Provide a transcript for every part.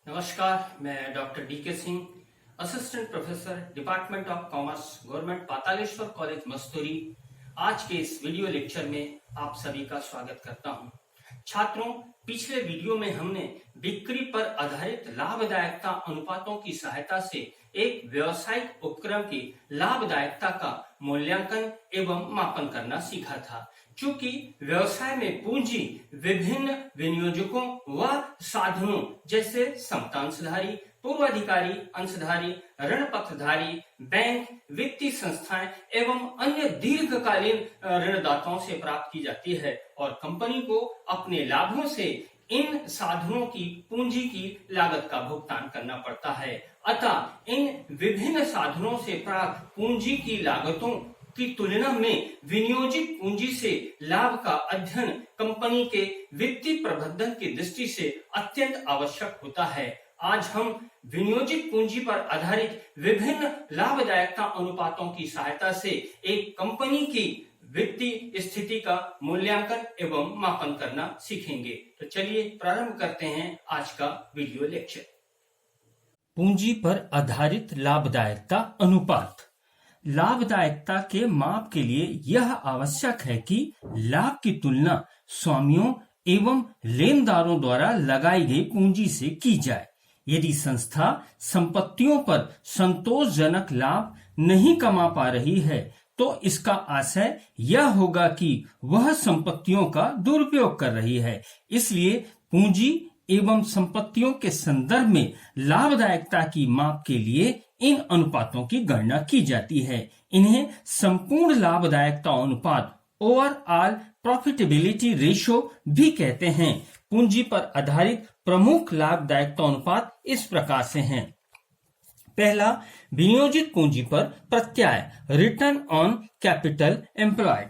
नमस्कार, मैं doctor D K Singh, assistant professor, department of commerce, government Pataleshwar college Masturi. आज के इस वीडियो लेक्चर में आप सभी का स्वागत करता हूं। छात्रों, पिछले वीडियो में हमने बिक्री पर आधारित लाभदायकता अनुपातों की सहायता से एक व्यावसायिक उपक्रम की लाभदायकता का मूल्यांकन एवं मापन करना सीखा था। चूंकि व्यवसाय में पूंजी विभिन्न विनियोजकों व साधनों जैसे समता अंशधारी, पूर्वाधिकारी अंशधारी, ऋण पक्षधारी, बैंक, वित्तीय संस्थाएं एवं अन्य दीर्घकालीन ऋणदाताओं से प्राप्त की जाती है और कंपनी को अपने लाभों से इन साधनों की पूंजी की लागत का भुगतान करना पड़ता है। अतः इन विभिन्न साधनों से प्राप्त पूंजी की लागतों की तुलना में विनियोजित पूंजी से लाभ का अध्ययन कंपनी के वित्तीय प्रबंधन की दृष्टि से अत्यंत आवश्यक होता है। आज हम विनियोजित पूंजी पर आधारित विभिन्न लाभदायकता अनुपातों की सहायता से एक कंपनी की वित्तीय स्थिति का मूल्यांकन एवं मापन करना सीखेंगे। तो चलिए प्रारंभ करते हैं आज का वीडियो लेक्चर। पूंजी पर आधारित लाभदायकता अनुपात। लाभदायकता के माप के लिए यह आवश्यक है कि लाभ की तुलना स्वामियों एवं लेनदारों द्वारा लगाई गई पूंजी से की जाए। यदि संस्था संपत्तियों पर संतोषजनक लाभ नहीं कमा पा रही है तो इसका आशय यह होगा कि वह संपत्तियों का दुरुपयोग कर रही है। इसलिए पूंजी एवं संपत्तियों के संदर्भ में लाभदायकता की माप के लिए इन अनुपातों की गणना की जाती है। इन्हें संपूर्ण लाभदायकता अनुपात ओवरऑल प्रॉफिटेबिलिटी रेशियो भी कहते हैं। पूंजी पर आधारित प्रमुख लाभदायकता अनुपात इस प्रकार से हैं। पहला, विनियोजित पूंजी पर प्रत्याय रिटर्न ऑन कैपिटल एम्प्लॉयड।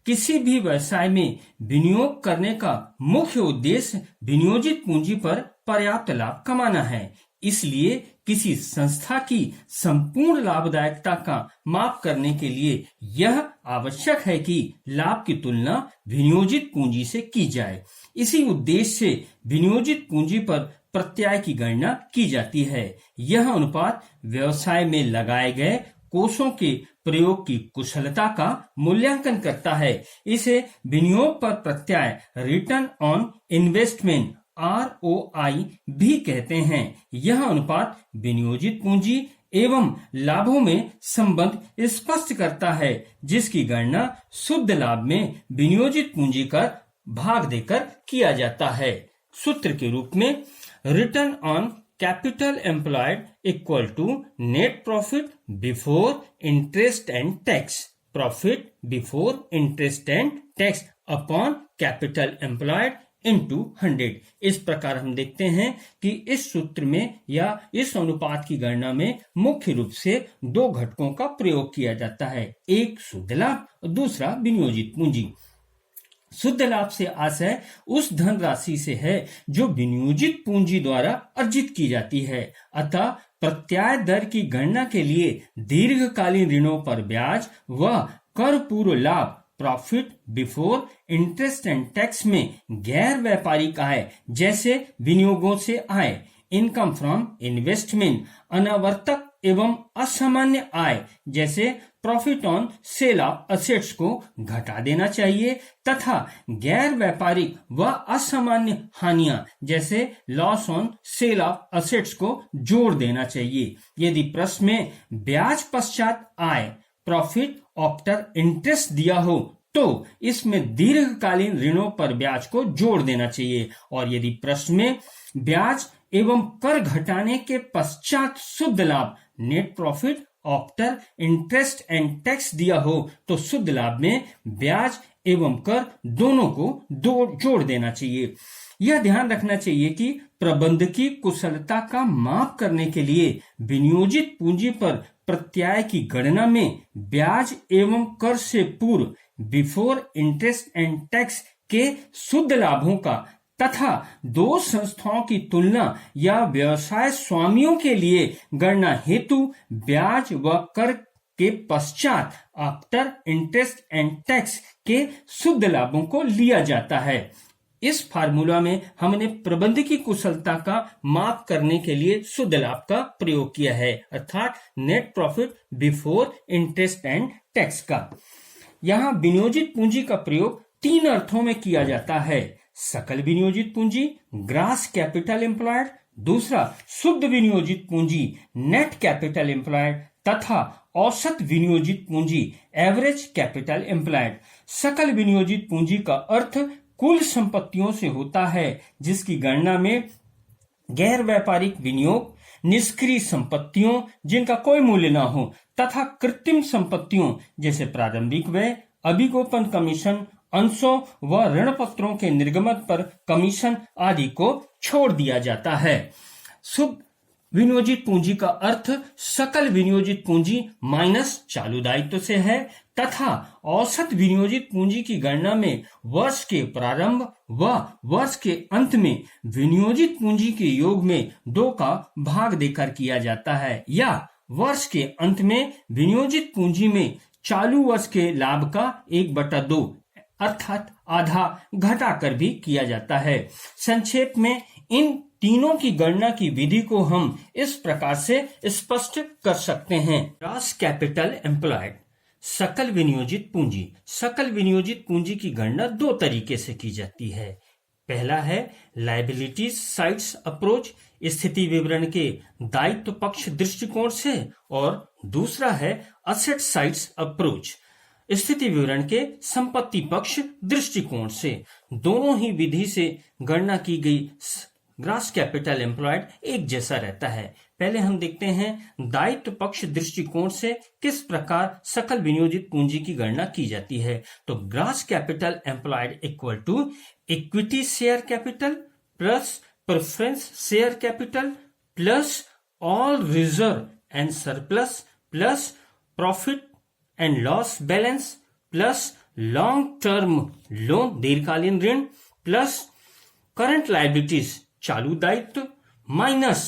किसी भी व्यवसाय में विनियोग करने का मुख्य उद्देश्य विनियोजित पूंजी पर पर्याप्त लाभ कमाना है। इसलिए किसी संस्था की संपूर्ण लाभदायकता का माप करने के लिए यह आवश्यक है कि लाभ की तुलना विनियोजित पूंजी से की जाए। इसी उद्देश्य से विनियोजित पूंजी पर प्रत्याय की गणना की जाती है। यह अनुपात व्यवसाय में लगाए गए कोषों के प्रयोग की कुशलता का मूल्यांकन करता है। इसे विनियोग पर प्रत्याय रिटर्न ऑन इन्वेस्टमेंट ROI भी कहते हैं। यह अनुपात विनियोजित पूंजी एवं लाभों में संबंध स्पष्ट करता है, जिसकी गणना शुद्ध लाभ में विनियोजित पूंजी का भाग देकर किया जाता है। सूत्र के रूप में return on capital employed equal to net profit before interest and tax, profit before interest and tax upon capital employed into 100। इस प्रकार हम देखते हैं कि इस सूत्र में या इस अनुपात की गणना में मुख्य रूप से दो घटकों का प्रयोग किया जाता है, एक शुद्ध लाभ और दूसरा विनियोजित पूंजी। शुद्ध लाभ से आशय उस धनराशि से है जो विनियोजित पूंजी द्वारा अर्जित की जाती है। अतः प्रत्याय दर की गणना के लिए दीर्घकालीन ऋणों पर ब्याज व कर पूर्व लाभ profit before interest and tax में गैर व्यापारिक आय जैसे विनियोगों से आय, इनकम फ्रॉम इन्वेस्टमेंट, अनावर्तक एवं असामान्य आय जैसे profit on sale of assets को घटा देना चाहिए तथा गैर व्यापारिक व असामान्य हानियां जैसे loss on sale of assets को जोड़ देना चाहिए। यदि प्रश्न में ब्याज पश्चात आय प्रॉफिट आफ्टर इंटरेस्ट दिया हो तो इसमें दीर्घकालीन ऋणों पर ब्याज को जोड़ देना चाहिए, और यदि प्रश्न में ब्याज एवं कर घटाने के पश्चात शुद्ध लाभ net profit after interest and tax दिया हो तो शुद्ध लाभ में ब्याज एवं कर दोनों को जोड़ देना चाहिए। यह ध्यान रखना चाहिए कि प्रबंधकीय कुशलता का माप करने के लिए विनियोजित पूंजी पर प्रत्याय की गणना में ब्याज एवं कर से पूर्व बिफोर इंटरेस्ट एंड टैक्स के शुद्ध लाभों का तथा दो संस्थाओं की तुलना या व्यवसाय स्वामियों के लिए गणना हेतु ब्याज व कर के पश्चात आफ्टर इंटरेस्ट एंड टैक्स के शुद्ध लाभों को लिया जाता है। इस फार्मूला में हमने प्रबंधकीय कुशलता का माप करने के लिए शुद्ध लाभ का प्रयोग किया है, अर्थात net profit before interest and tax का। यहाँ विनियोजित पूंजी का प्रयोग 3 अर्थों में किया जाता है। सकल विनियोजित पूंजी, ग्रास कैपिटल एम्प्लॉयड, दूसरा शुद्ध विनियोजित पूंजी, नेट कैपिटल एम्प्लॉयड, तथा औसत विनियोजित पूंजी, एवरेज कैपिटल एम्प्लॉयड। सकल विनियोजित पूंजी का अर्थ कुल संपत्तियों से होता है जिसकी गणना में गैर व्यापारिक विनियोग, निष्क्रिय संपत्तियों जिनका कोई मूल्य न हो, तथा कृत्रिम संपत्तियों जैसे प्रारंभिक व्यय, अभिगोपन कमीशन, अंशों व ऋण पत्रों के निर्गमन पर कमीशन आदि को छोड़ दिया जाता है। शुद्ध विनियोजित पूंजी का अर्थ सकल विनियोजित पूंजी माइनस चालू दायित्व से है तथा औसत विनियोजित पूंजी की गणना में वर्ष के प्रारंभ व वर्ष के अंत में विनियोजित पूंजी के योग में 2 का भाग देकर किया जाता है, या वर्ष के अंत में विनियोजित पूंजी में चालू वर्ष के लाभ का 1/2 अर्थात आधा घटाकर भी किया जाता है। संक्षेप में इन तीनों की गणना की विधि को हम इस प्रकार से स्पष्ट कर सकते हैं। ग्रॉस कैपिटल एम्प्लॉयड, सकल विनियोजित पूंजी। सकल विनियोजित पूंजी की गणना 2 तरीके से की जाती है। पहला है लायबिलिटीज साइड्स अप्रोच, स्थिति विवरण के दायित्व पक्ष दृष्टिकोण से, और दूसरा है असेट साइड्स अप्रोच, स्थिति विवरण के संपत्ति पक्ष दृष्टिकोण से। दोनों ही विधि से गणना की गई ग्रॉस कैपिटल एम्प्लॉयड एक जैसा रहता है। पहले हम देखते हैं दायित्व पक्ष दृष्टिकोण से किस प्रकार सकल विनियोजित पूंजी की गणना की जाती है। तो gross capital employed equal to equity share capital plus preference share capital plus all reserve and surplus plus profit and loss balance plus long term loan दीर्घकालीन ऋण प्लस करंट लायबिलिटीज चालू दायित्व माइनस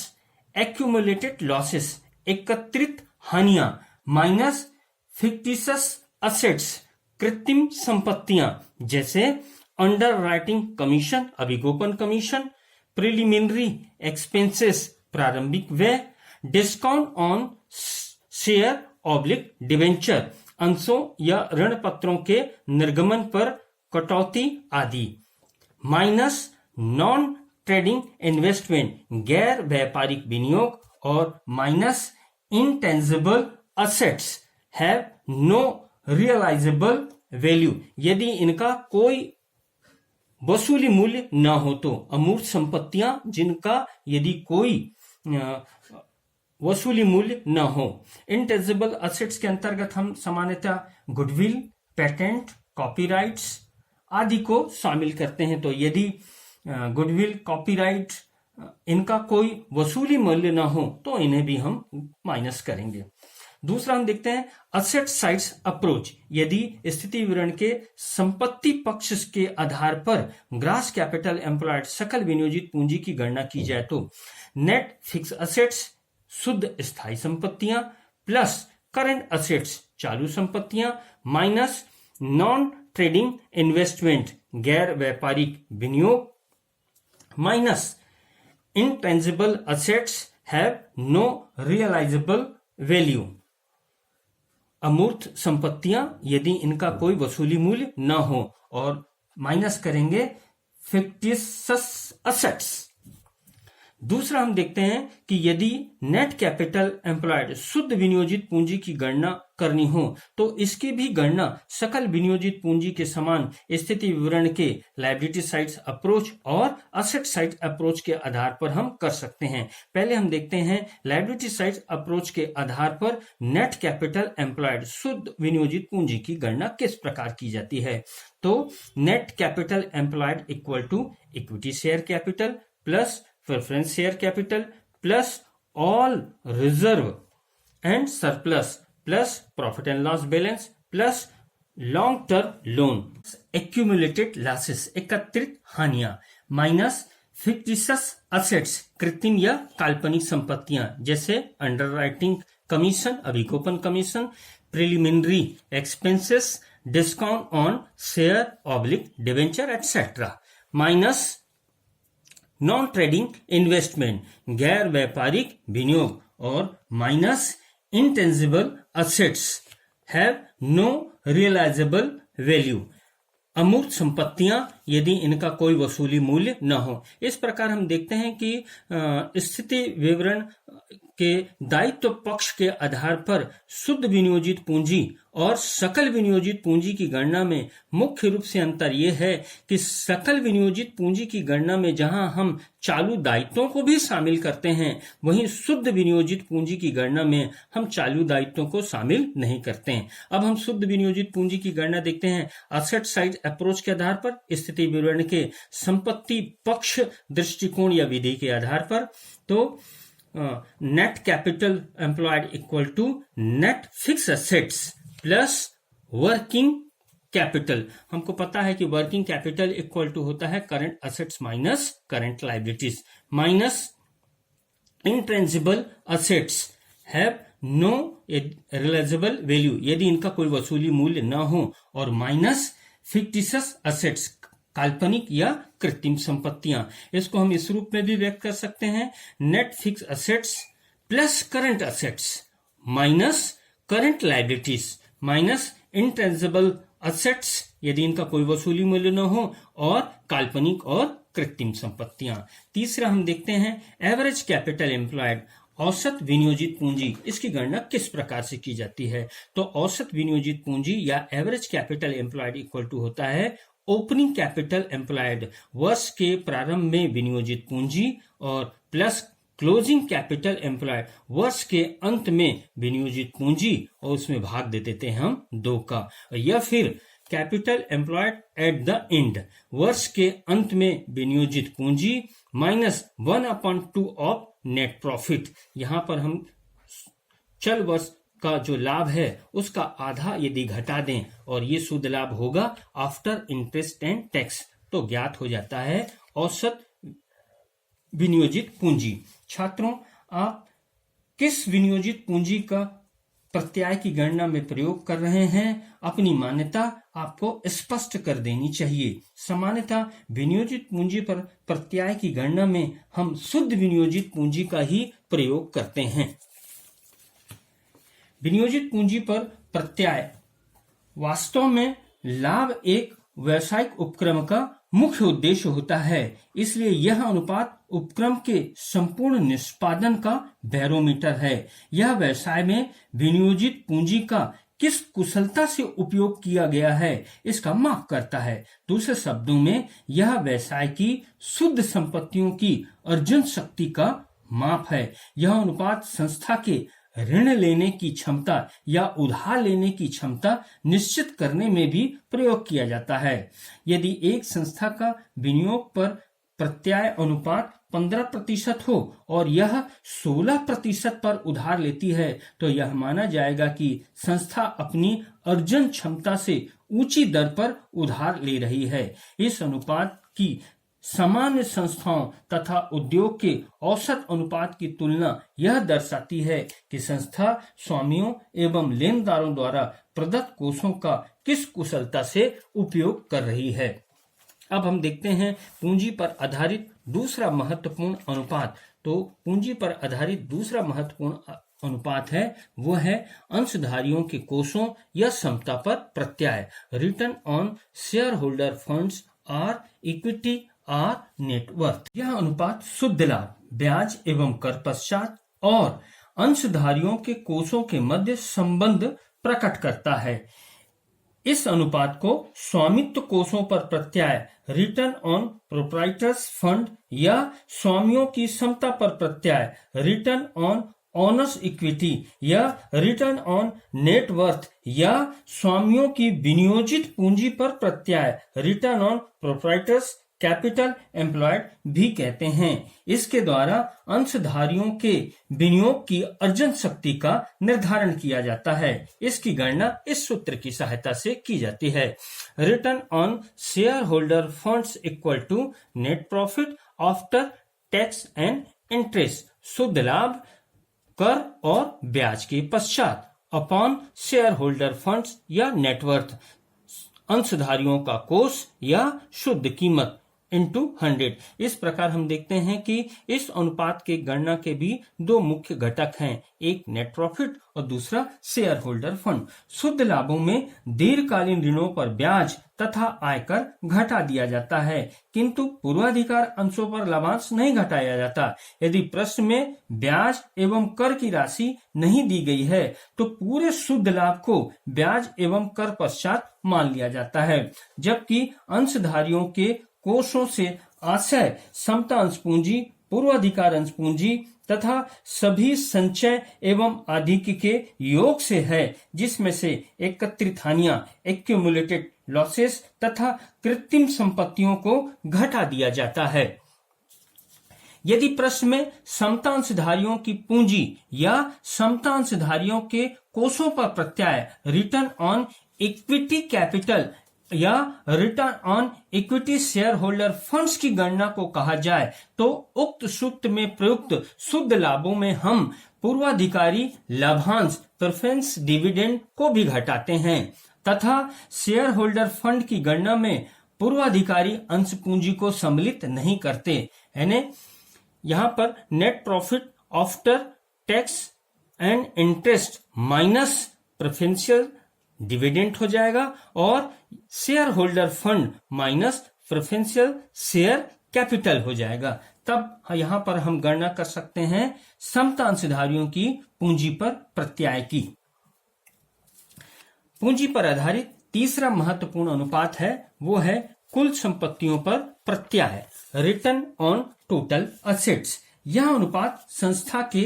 एक्यूमुलेटेड लॉसेस एकत्रित हानियां minus fictitious assets कृत्रिम संपत्तियां जैसे underwriting commission अभिगोपन कमीशन, प्रिलिमिनरी एक्सपेंसेस प्रारंभिक व्यय, discount on share oblique debenture अंशों या ऋण पत्रों के निर्गमन पर कटौती आदि, माइनस नॉन ट्रेडिंग इन्वेस्टमेंट गैर व्यापारिक विनियोग, और minus intangible assets have no realisable value यदि इनका कोई वसूली मूल्य न हो तो। अमूर्त संपत्तियां जिनका यदि कोई वसूली मूल्य न हो। इंटेंजिबल असेट्स के अंतर्गत हम सामान्यतः गुडविल, पेटेंट, कॉपीराइट्स आदि को शामिल करते हैं। तो यदि गुडविल, कॉपीराइट इनका कोई वसूली मूल्य न हो तो इन्हें भी हम माइनस करेंगे। दूसरा हम देखते हैं असेट साइड्स अप्रोच। यदि स्थिति विवरण के संपत्ति पक्ष के आधार पर ग्रॉस कैपिटल एम्प्लॉयड सकल विनियोजित पूंजी की गणना की जाए तो नेट फिक्स असेट्स शुद्ध स्थायी संपत्तियां प्लस करंट असेट्स चालू संपत्तियां माइनस नॉन ट्रेडिंग इन्वेस्टमेंट गैर व्यापारिक विनियोग minus intangible assets have no realisable value अमूर्त संपत्तियां यदि इनका कोई वसूली मूल्य न हो, और माइनस करेंगे फिक्टिशियस असेट्स। दूसरा हम देखते हैं कि यदि नेट कैपिटल एम्प्लॉयड शुद्ध विनियोजित पूंजी की गणना करनी हो तो इसकी भी गणना सकल विनियोजित पूंजी के समान स्थिति विवरण के लायबिलिटी साइड्स अप्रोच और असेट साइड अप्रोच के आधार पर हम कर सकते हैं। पहले हम देखते हैं लायबिलिटी साइड अप्रोच के आधार पर नेट कैपिटल एम्प्लॉयड शुद्ध विनियोजित पूंजी की गणना किस प्रकार की जाती है। तो net capital employed equal to equity share capital plus preference share capital plus all reserve and surplus plus profit and loss balance plus long term loan accumulated losses एकत्रित हानियां माइनस फिक्टिशियस असेट्स कृत्रिम या काल्पनिक संपत्तियां जैसे underwriting commission अभिगोपन commission, preliminary expenses, discount on share oblique debenture etcetera minus non trading investment, गैर व्यापारिक विनियोग, और minus intangible assets have no realisable value, अमूर्त संपत्तियां यदि इनका कोई वसूली मूल्य न हो। इस प्रकार हम देखते हैं कि स्थिति विवरण के दायित्व पक्ष के आधार पर शुद्ध विनियोजित पूंजी और सकल विनियोजित पूंजी की गणना में मुख्य रूप से अंतर यह है कि सकल विनियोजित पूंजी की गणना में जहां हम चालू दायित्वों को भी शामिल करते हैं, वहीं शुद्ध विनियोजित पूंजी की गणना में हम चालू दायित्वों को शामिल नहीं करते हैं। अब हम शुद्ध विनियोजित पूंजी की गणना देखते हैं असेट साइड अप्रोच के आधार पर, स्थिति विवरण के संपत्ति पक्ष दृष्टिकोण या विधि के आधार पर। तो net capital employed equal to net fix assets plus working capital. हमको पता है कि वर्किंग कैपिटल इक्वल टू होता है current assets minus current liabilities, minus intangible assets have no realisable value, यदि इनका कोई वसूली मूल्य न हो, और माइनस फिक्टिशियस असेट्स, काल्पनिक या कृत्रिम संपत्तियां। इसको हम इस रूप में भी व्यक्त कर सकते हैं, net fix assets plus current assets minus current liabilities minus intangible assets यदि इनका कोई वसूली मूल्य न हो, और काल्पनिक और कृत्रिम संपत्तियां। तीसरा हम देखते हैं एवरेज कैपिटल एम्प्लॉयड, औसत विनियोजित पूंजी। इसकी गणना किस प्रकार से की जाती है? तो औसत विनियोजित पूंजी या average capital employed equal to होता है ओपनिंग कैपिटल एम्प्लॉयड, वर्ष के प्रारंभ में विनियोजित पूंजी, और प्लस क्लोजिंग कैपिटल एम्प्लॉयड, वर्ष के अंत में विनियोजित पूंजी, और उसमें भाग दे देते हैं हम 2 का, या फिर capital employed at the end, वर्ष के अंत में विनियोजित पूंजी माइनस 1/2 ऑफ नेट प्रॉफिट। यहां पर हम चल वर्ष का जो लाभ है उसका आधा यदि घटा दें, और ये शुद्ध लाभ होगा आफ्टर इंटरेस्ट एंड टैक्स, तो ज्ञात हो जाता है औसत विनियोजित पूंजी। छात्रों, आप किस विनियोजित पूंजी का प्रत्यय की गणना में प्रयोग कर रहे हैं, अपनी मान्यता आपको स्पष्ट कर देनी चाहिए। सामान्यतः विनियोजित पूंजी पर प्रत्यय की गणना में हम शुद्ध विनियोजित पूंजी का ही प्रयोग करते हैं। विनियोजित पूंजी पर प्रत्यय वास्तव में लाभ एक व्यवसायिक उपक्रम का मुख्य उद्देश्य होता है, इसलिए यह अनुपात उपक्रम के संपूर्ण निष्पादन का बैरोमीटर है। यह व्यवसाय में विनियोजित पूंजी का किस कुशलता से उपयोग किया गया है इसका माप करता है। दूसरे शब्दों में यह व्यवसाय की शुद्ध संपत्तियों की अर्जन शक्ति का माप है। यह अनुपात संस्था के ऋण लेने की क्षमता या उधार लेने की क्षमता निश्चित करने में भी प्रयोग किया जाता है। यदि एक संस्था का विनियोग पर प्रत्यय अनुपात 15% हो और यह 16% पर उधार लेती है, तो यह माना जाएगा कि संस्था अपनी अर्जन क्षमता से ऊंची दर पर उधार ले रही है। इस अनुपात की सामान्य संस्थाओं तथा उद्योग के औसत अनुपात की तुलना यह दर्शाती है कि संस्था स्वामियों एवं लेनदारों द्वारा प्रदत्त कोषों का किस कुशलता से उपयोग कर रही है। अब हम देखते हैं पूंजी पर आधारित दूसरा महत्वपूर्ण अनुपात। तो पूंजी पर आधारित दूसरा महत्वपूर्ण अनुपात है वो है अंशधारियों के कोषों या क्षमता पर प्रत्यय, return on share holder funds और इक्विटी और नेटवर्थ। यह अनुपात शुद्ध लाभ, ब्याज एवं कर पश्चात और अंशधारियों के कोषों के मध्य संबंध प्रकट करता है। इस अनुपात को स्वामित्व कोषों पर प्रत्यय, रिटर्न ऑन प्रोप्राइटर्स फंड या स्वामियों की क्षमता पर प्रत्यय, रिटर्न ऑन ऑनर्स इक्विटी या रिटर्न ऑन नेटवर्थ या स्वामियों की विनियोजित पूंजी पर प्रत्यय, return on proprietors capital employed भी कहते हैं। इसके द्वारा अंशधारियों के विनियोग की अर्जन शक्ति का निर्धारण किया जाता है। इसकी गणना इस सूत्र की सहायता से की जाती है। Return on share holder funds equal to net profit after tax and interest, शुद्ध लाभ कर और ब्याज के पश्चात, अपॉन शेयर होल्डर फंड्स या नेटवर्थ, अंशधारियों का कोष या शुद्ध कीमत, इंटू 100। इस प्रकार हम देखते हैं कि इस अनुपात के गणना के भी दो मुख्य घटक हैं, एक नेट प्रॉफिट और दूसरा शेयर होल्डर फंड। शुद्ध लाभों में दीर्घकालीन ऋणों पर ब्याज तथा आयकर घटा दिया जाता है, किंतु पूर्वाधिकार अंशों पर लाभांश नहीं घटाया जाता। यदि प्रश्न में ब्याज एवं कर की राशि नहीं दी गई है तो पूरे शुद्ध लाभ को ब्याज एवं कर पश्चात मान लिया जाता है, जबकि अंशधारियों के कोषों से आशय समता अंश पूंजी, पूर्वाधिकार अंश पूंजी तथा सभी संचय एवं आधिक्य के योग से है, जिसमें से एकत्रित हानियां एक्यूमुलेटेड लॉसेस तथा कृत्रिम संपत्तियों को घटा दिया जाता है। यदि प्रश्न में समतांशधारियों की पूंजी या समतांशधारियों के कोषों पर प्रत्याय रिटर्न ऑन इक्विटी कैपिटल या return on equity share holder funds की गणना को कहा जाए तो उक्त सूत्र में प्रयुक्त शुद्ध लाभों में हम पूर्वाधिकारी लाभांश प्रेफरेंस डिविडेंड को भी घटाते हैं तथा शेयर होल्डर फंड की गणना में पूर्वाधिकारी अंश पूंजी को सम्मिलित नहीं करते। यानी यहाँ पर net profit after tax and interest minus preferential dividend हो जाएगा और share holder fund minus preferential share capital हो जाएगा। तब यहां पर हम गणना कर सकते हैं समता अंशधारियों की पूंजी पर प्रत्याय की। पूंजी पर आधारित तीसरा महत्वपूर्ण अनुपात है वो है कुल संपत्तियों पर प्रत्याय, रिटर्न ऑन टोटल असेट्स। यह अनुपात संस्था के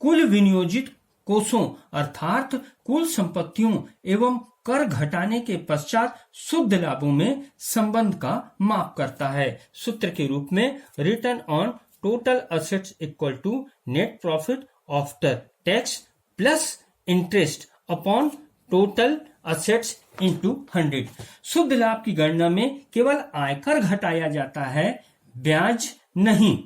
कुल विनियोजित कोषों अर्थात कुल संपत्तियों एवं कर घटाने के पश्चात शुद्ध लाभों में संबंध का माप करता है। सूत्र के रूप में return on total assets equal to net profit after tax plus interest upon total assets into 100। शुद्ध लाभ की गणना में केवल आयकर घटाया जाता है, ब्याज नहीं।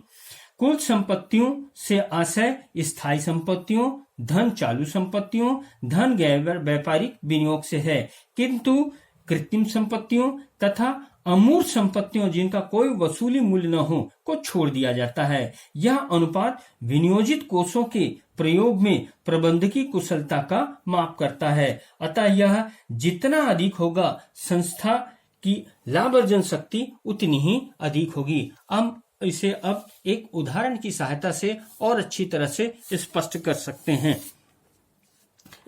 कुल संपत्तियों से आशय स्थायी संपत्तियों, धन चालू संपत्तियों, धन गैर व्यापारिक विनियोग से है, किंतु कृत्रिम संपत्तियों तथा अमूर्त संपत्तियों जिनका कोई वसूली मूल्य न हो को छोड़ दिया जाता है। यह अनुपात विनियोजित कोषों के प्रयोग में प्रबंधकीय कुशलता का माप करता है। अतः यह जितना अधिक होगा संस्था की लाभ अर्जन शक्ति उतनी ही अधिक होगी। हम इसे अब एक उदाहरण की सहायता से और अच्छी तरह से स्पष्ट कर सकते हैं।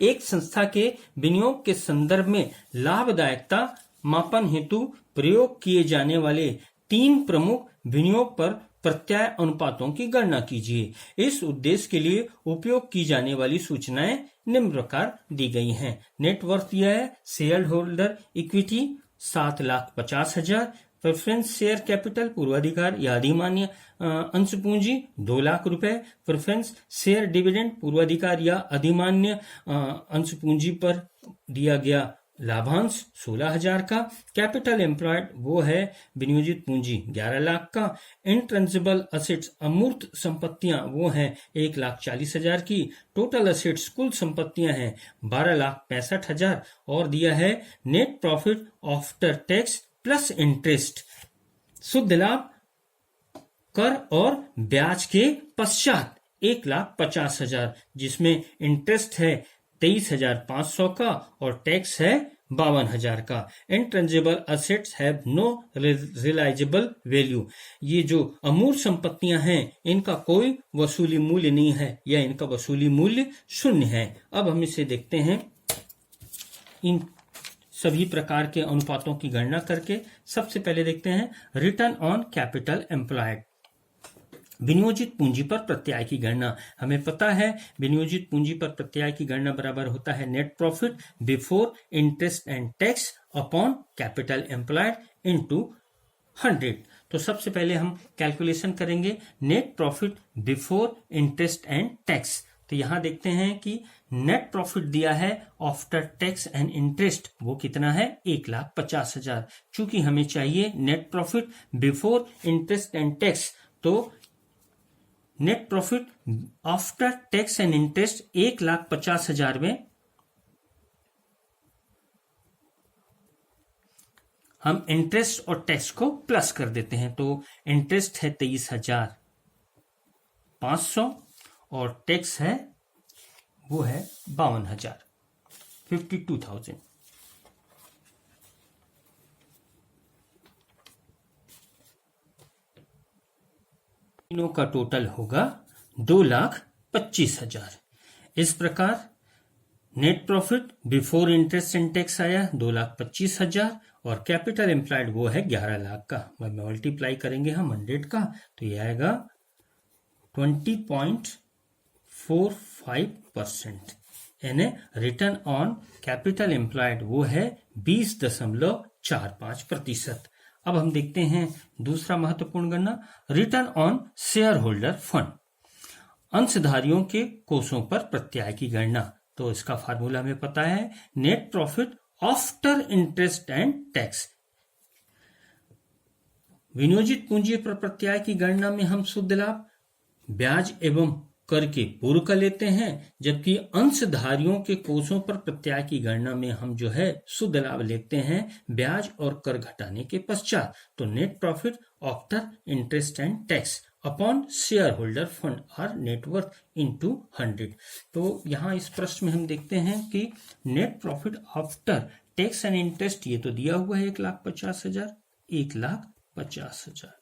एक संस्था के विनियोग के संदर्भ में लाभदायकता मापन हेतु प्रयोग किए जाने वाले 3 प्रमुख विनियोग पर प्रत्याय अनुपातों की गणना कीजिए। इस उद्देश्य के लिए उपयोग की जाने वाली सूचनाएं निम्न प्रकार दी गई हैं। नेटवर्थ यह है share holder equity 7,50,000, preference share capital पूर्वाधिकार या अधिमान्य अंश पूंजी 2 लाख रुपए, प्रेफरेंस शेयर डिविडेंड पूर्वाधिकार या अधिमान्य अंश पूंजी पर दिया गया लाभांश 16,000 का, कैपिटल एम्प्लॉयड वो है विनियोजित पूंजी 11 लाख का, इंट्रेंजिबल असेट्स अमूर्त संपत्तियां वो हैं 1,40,000 की, टोटल असेट्स कुल संपत्तियां हैं 12,65,000 और दिया है net profit after tax plus interest, शुद्ध लाभ कर और ब्याज के पश्चात 1,50,000 जिसमें इंटरेस्ट है 23,500 का और टैक्स है 52,000 का। Intangible assets have no realisable value, ये जो अमूर्त संपत्तियां हैं इनका कोई वसूली मूल्य नहीं है या इनका वसूली मूल्य 0 है। अब हम इसे देखते हैं इन सभी प्रकार के अनुपातों की गणना करके। सबसे पहले देखते हैं रिटर्न ऑन कैपिटल एम्प्लॉयड, विनियोजित पूंजी पर प्रत्याय की गणना। हमें पता है विनियोजित पूंजी पर प्रत्याय की गणना बराबर होता है net profit before interest and tax upon capital employed into 100। तो सबसे पहले हम कैलकुलेशन करेंगे net profit before interest and tax. तो यहां देखते हैं कि नेट प्रॉफिट दिया है आफ्टर टैक्स एंड इंटरेस्ट, वो कितना है 1,50,000। चूंकि हमें चाहिए net profit before interest and tax, तो net profit after tax and interest 1,50,000 में हम इंटरेस्ट और टैक्स को प्लस कर देते हैं। तो इंटरेस्ट है 23,500 और टैक्स है वो है 52,000, 52,000। तीनों का टोटल होगा 2,25,000। इस प्रकार net profit before interest and tax आया 2,25,000 और कैपिटल एम्प्लॉयड वो है 11 लाख का। मल्टीप्लाई करेंगे हम 100 का तो ये आएगा 20.45%। यानी रिटर्न ऑन कैपिटल एम्प्लॉयड वो है 20.45%। अब हम देखते हैं दूसरा महत्वपूर्ण गणना, return on share holder fund, अंशधारियों के कोषों पर प्रत्यय की गणना। तो इसका फार्मूला हमें पता है, net profit after interest and tax. विनियोजित पूंजी पर प्रत्यय की गणना में हम शुद्ध लाभ ब्याज एवं कर के पूर्व का लेते हैं, जबकि अंशधारियों के कोषों पर प्रत्यय की गणना में हम जो है शुद्ध लाभ लेते हैं ब्याज और कर घटाने के पश्चात। तो net profit after interest and tax upon share holder fund or net worth into 100। तो यहाँ इस प्रश्न में हम देखते हैं कि net profit after tax and interest ये तो दिया हुआ है 1,50,000, 1,50,000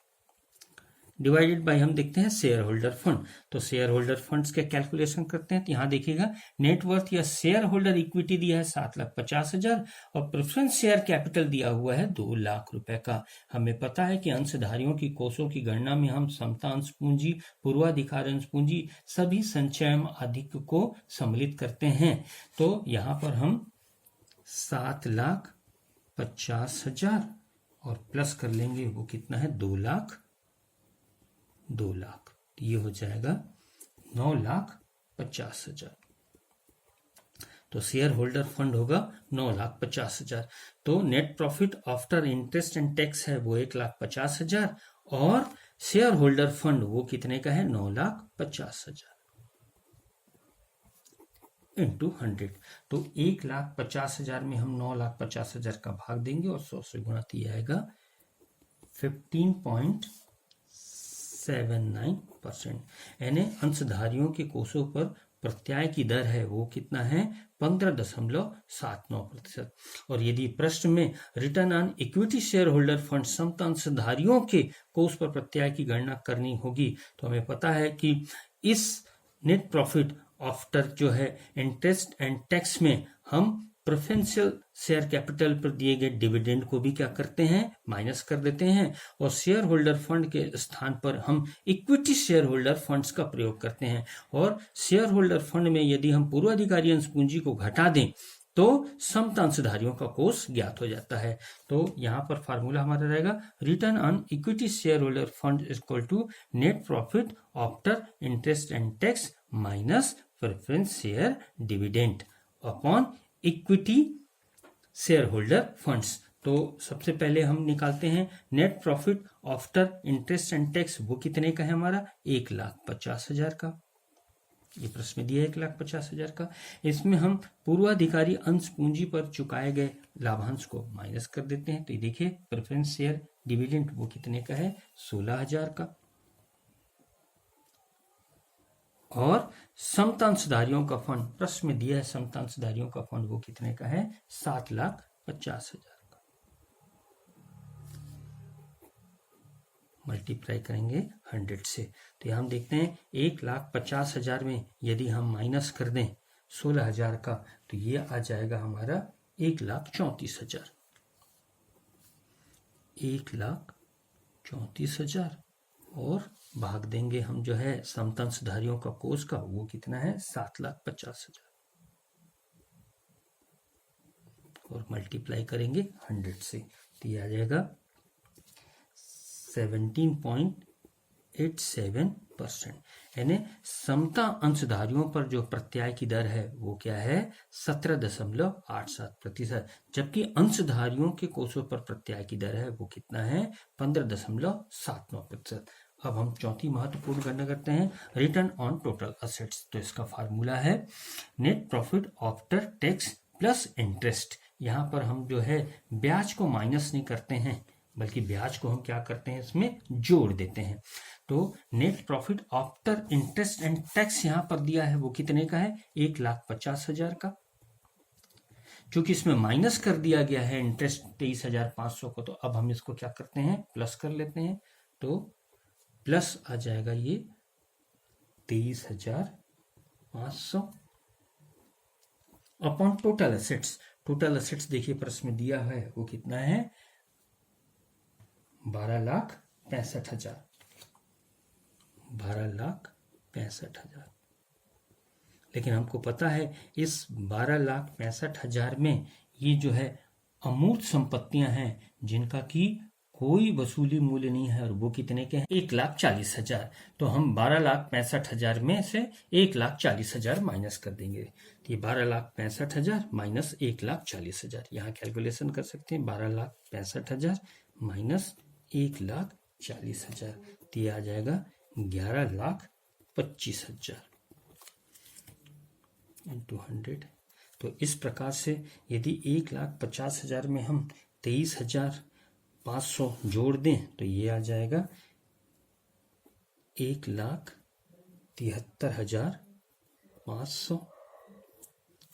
डिवाइडेड बाय हम देखते हैं शेयर होल्डर फंड। तो शेयर होल्डर फंड्स के कैलकुलेशन करते हैं तो यहाँ देखिएगा नेटवर्थ या शेयर होल्डर इक्विटी दिया है 7,50,000 और प्रेफरेंस शेयर कैपिटल दिया हुआ है 2 लाख रुपए का। हमें पता है कि अंशधारियों की कोषों की गणना में हम समता अंश पूंजी, पूर्वाधिकार अंश पूंजी, सभी संचय आदि को सम्मिलित करते हैं। तो यहाँ पर हम 7,50,000 और प्लस कर लेंगे वो कितना है 2 लाख, ये हो जाएगा 9,50,000। तो शेयर होल्डर फंड होगा 9,50,000। तो net profit after interest and tax है वो 1,50,000 और शेयर होल्डर फंड वो कितने का है 9,50,000 इंटू 100। तो 1,50,000 में हम 9,50,000 का भाग देंगे और 100 से गुणा किया जाएगा 15.79%। यानी अंशधारियों के कोषों पर प्रत्यय की दर है वो कितना है 15.79%। और यदि प्रश्न में return on equity share holder fund समता अंशधारियों के कोष पर प्रत्यय की गणना करनी होगी तो हमें पता है कि इस नेट प्रॉफिट आफ्टर जो है इंटरेस्ट एंड टैक्स में हम प्रेफरेंशियल शेयर कैपिटल पर दिए गए डिविडेंड को भी क्या करते हैं माइनस कर देते हैं और शेयर होल्डर फंड के स्थान पर हम इक्विटी शेयर होल्डर फंड्स का प्रयोग करते हैं। और शेयर होल्डर फंड में यदि हम पूर्वाधिकारी अंश पूंजी को घटा दें तो समता अंशधारियों का कोष ज्ञात हो जाता है। तो यहाँ पर फार्मूला हमारा रहेगा return on equity share holder fund equal to net profit after interest and tax minus preference share dividend upon equity share holder funds. तो सबसे पहले हम निकालते हैं net profit after interest and tax, वो कितने का है हमारा 1,50,000 का। ये प्रश्न में दिया है 1,50,000 का। इसमें हम पूर्वाधिकारी अंश पूंजी पर चुकाए गए लाभांश को माइनस कर देते हैं। तो ये देखिए प्रेफरेंस शेयर डिविडेंड वो कितने का है 16,000 का। और समतांशधारियों का फंड प्रश्न में दिया है, समतांशधारियों का फंड वो कितने का है 7,50,000 का। मल्टीप्लाई करेंगे 100 से तो यहाँ हम देखते हैं 1,50,000 में यदि हम माइनस कर दें 16,000 का तो ये आ जाएगा हमारा 1,34,000। 1,34,000 और भाग देंगे हम जो है समतांशधारियों का कोष का वो कितना है 7,50,000 और मल्टीप्लाई करेंगे 100 से तो ये आ जाएगा 17.87%। यानी समता अंशधारियों पर जो प्रत्यय की दर है वो क्या है 17.87%, जबकि अंशधारियों के कोषों पर प्रत्यय की दर है वो कितना है 15.79%। अब हम चौथी महत्वपूर्ण गणना करते हैं रिटर्न ऑन टोटल असेट्स। तो इसका फार्मूला है net profit after tax plus interest. यहाँ पर हम जो है ब्याज को माइनस नहीं करते हैं, बल्कि ब्याज को हम क्या करते हैं, इसमें जोड़ देते हैं। तो net profit after interest and tax यहाँ पर दिया है वो कितने का है, 1,50,000 का। क्योंकि इसमें माइनस कर दिया गया है इंटरेस्ट 23,500 को, तो अब हम इसको क्या करते हैं, प्लस कर लेते हैं। तो प्लस आ जाएगा ये 23,500 upon total assets. Total assets देखिए प्रश्न में दिया है वो कितना है, 12,65,000। 12,65,000। लेकिन हमको पता है इस 12,65,000 में ये जो है अमूर्त संपत्तियां हैं जिनका कि कोई वसूली मूल्य नहीं है, और वो कितने के हैं, 1,40,000। तो हम 12,65,000 में से 1,40,000 माइनस कर देंगे। तो ये 12,65,000 माइनस 1,40,000, यहाँ कैलकुलेशन कर सकते हैं। 12,65,000 माइनस 1,40,000, तो ये आ जाएगा 11,25,000 इंटू 100। तो इस प्रकार से यदि 1,50,000 में हम 23,500 जोड़ दें तो ये आ जाएगा 1,73,500।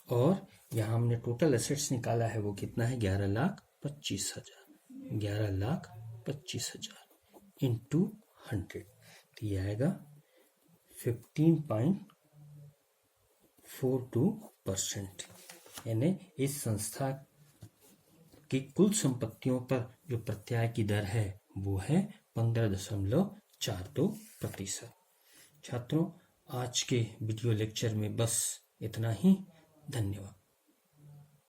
और यहाँ हमने टोटल एसेट्स निकाला है वो कितना है, 11,25,000। 11,25,000 इंटू 100, तो ये आएगा 15.42%। यानी इस संस्था की कुल संपत्तियों पर जो प्रत्याय की दर है वो है 15.42%। छात्रों, आज के वीडियो लेक्चर में बस इतना ही। धन्यवाद।